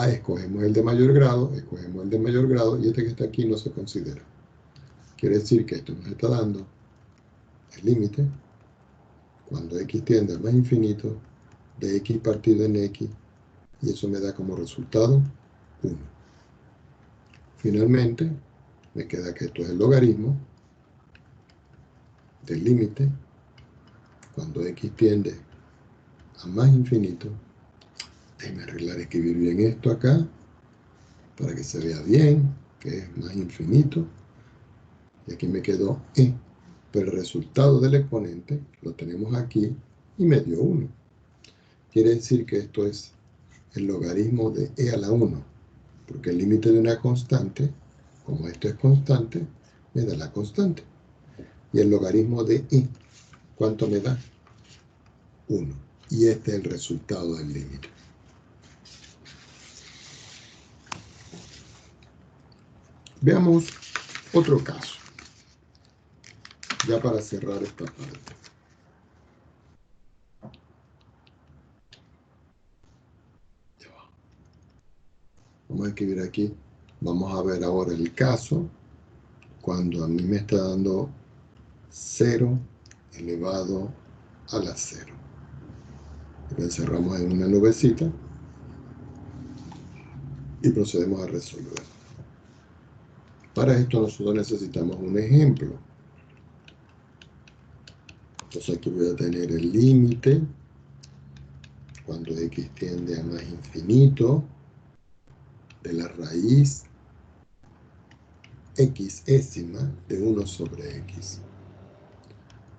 Escogemos el de mayor grado, escogemos el de mayor grado y este que está aquí no se considera. Quiere decir que esto nos está dando el límite cuando x tiende a más infinito de x partido en x y eso me da como resultado 1. Finalmente, me queda que esto es el logaritmo del límite cuando x tiende a más infinito. Déjenme arreglar, escribir bien esto acá para que se vea bien, que es más infinito. Y aquí me quedó e. Pero el resultado del exponente lo tenemos aquí y me dio 1. Quiere decir que esto es el logaritmo de e a la 1, porque el límite de una constante, como esto es constante, me da la constante. Y el logaritmo de e, ¿cuánto me da? 1. Y este es el resultado del límite. Veamos otro caso, ya para cerrar esta parte. Vamos a escribir aquí. Vamos a ver ahora el caso cuando a mí me está dando 0 elevado a la 0. Lo encerramos en una nubecita y procedemos a resolver. Para esto nosotros necesitamos un ejemplo. Entonces aquí voy a tener el límite cuando x tiende a más infinito de la raíz xésima de 1 sobre x.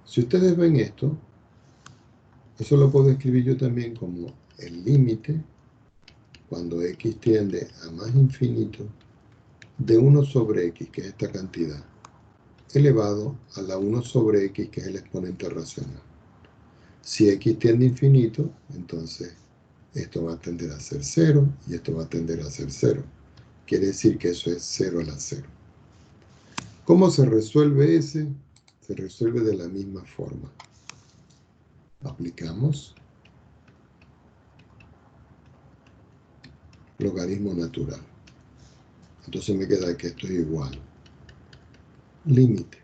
Si ustedes ven esto, eso lo puedo escribir yo también como el límite cuando x tiende a más infinito de 1 sobre x, que es esta cantidad, elevado a la 1 sobre x, que es el exponente racional. Si x tiende a infinito, entonces esto va a tender a ser 0 y esto va a tender a ser 0. Quiere decir que eso es 0 a la 0. ¿Cómo se resuelve ese? Se resuelve de la misma forma. Aplicamos logaritmo natural. Entonces me queda que esto es igual. Límite.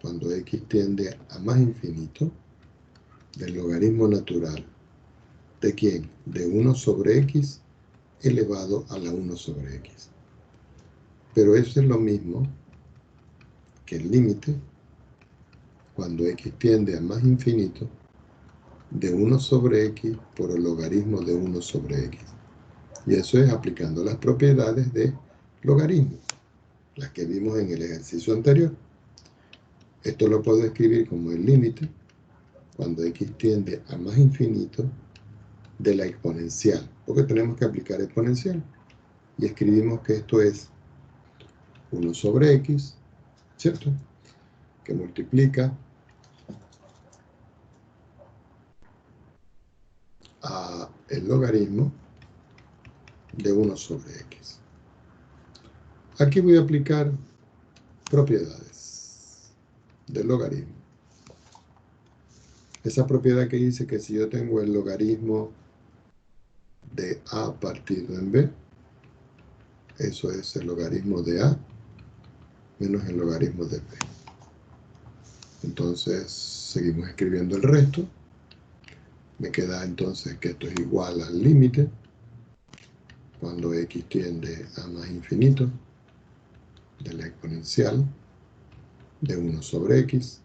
Cuando x tiende a más infinito, del logaritmo natural. ¿De quién? De 1 sobre x elevado a la 1 sobre x. Pero eso es lo mismo que el límite cuando x tiende a más infinito de 1 sobre x por el logaritmo de 1 sobre x. Y eso es aplicando las propiedades de logaritmo, las que vimos en el ejercicio anterior. Esto lo puedo escribir como el límite cuando x tiende a más infinito de la exponencial, porque tenemos que aplicar exponencial. Y escribimos que esto es 1 sobre x, ¿cierto? Que multiplica a el logaritmo de 1 sobre x. Aquí voy a aplicar propiedades del logaritmo. Esa propiedad que dice que si yo tengo el logaritmo de a partido en b, eso es el logaritmo de a menos el logaritmo de b. Entonces seguimos escribiendo el resto. Me queda entonces que esto es igual al límite cuando x tiende a más infinito de la exponencial de 1 sobre x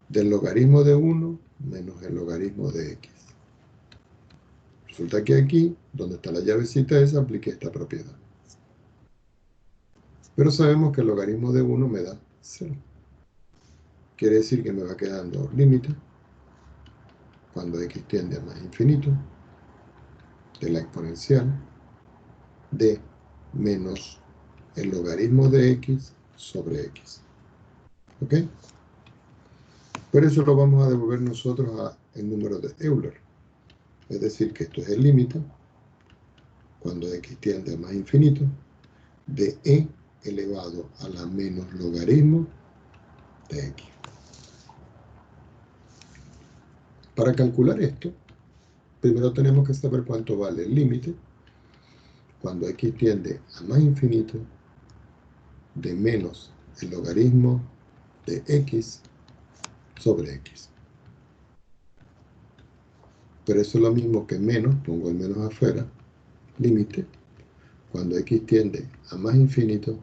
del logaritmo de 1 menos el logaritmo de x. Resulta que aquí, donde está la llavecita esa, apliqué esta propiedad. Pero sabemos que el logaritmo de 1 me da 0. Quiere decir que me va quedando límite cuando x tiende a más infinito de la exponencial de menos el logaritmo de x sobre x. ¿Ok? Por eso lo vamos a devolver nosotros al número de Euler. Es decir, que esto es el límite cuando x tiende a más infinito de e elevado a la menos logaritmo de x. Para calcular esto, primero tenemos que saber cuánto vale el límite cuando x tiende a más infinito de menos el logaritmo de x sobre x. Pero eso es lo mismo que menos, pongo el menos afuera, límite, cuando x tiende a más infinito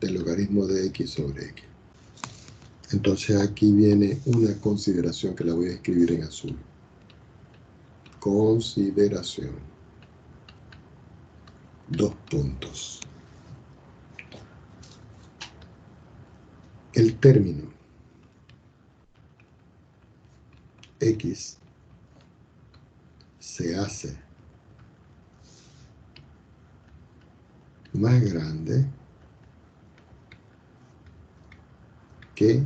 del logaritmo de x sobre x. Entonces aquí viene una consideración que la voy a escribir en azul. Consideración. 2 puntos. El término x se hace más grande que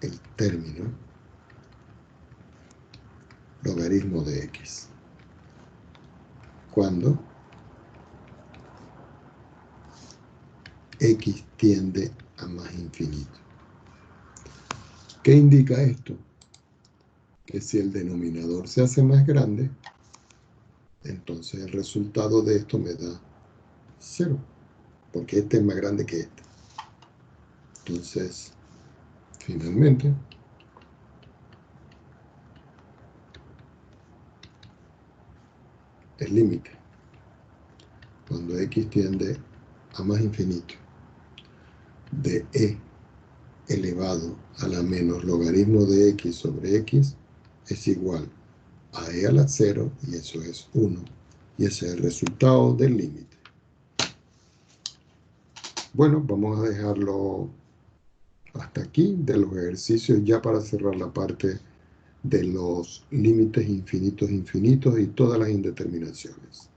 el término logaritmo de x. Cuando x tiende a más infinito. ¿Qué indica esto? Que si el denominador se hace más grande, entonces el resultado de esto me da 0, porque este es más grande que este. Entonces, finalmente, el límite, cuando x tiende a más infinito, de e elevado a la menos logaritmo de x sobre x, es igual a e a la 0, y eso es 1. Y ese es el resultado del límite. Bueno, vamos a dejarlo hasta aquí de los ejercicios ya para cerrar la parte de los límites infinitos y todas las indeterminaciones.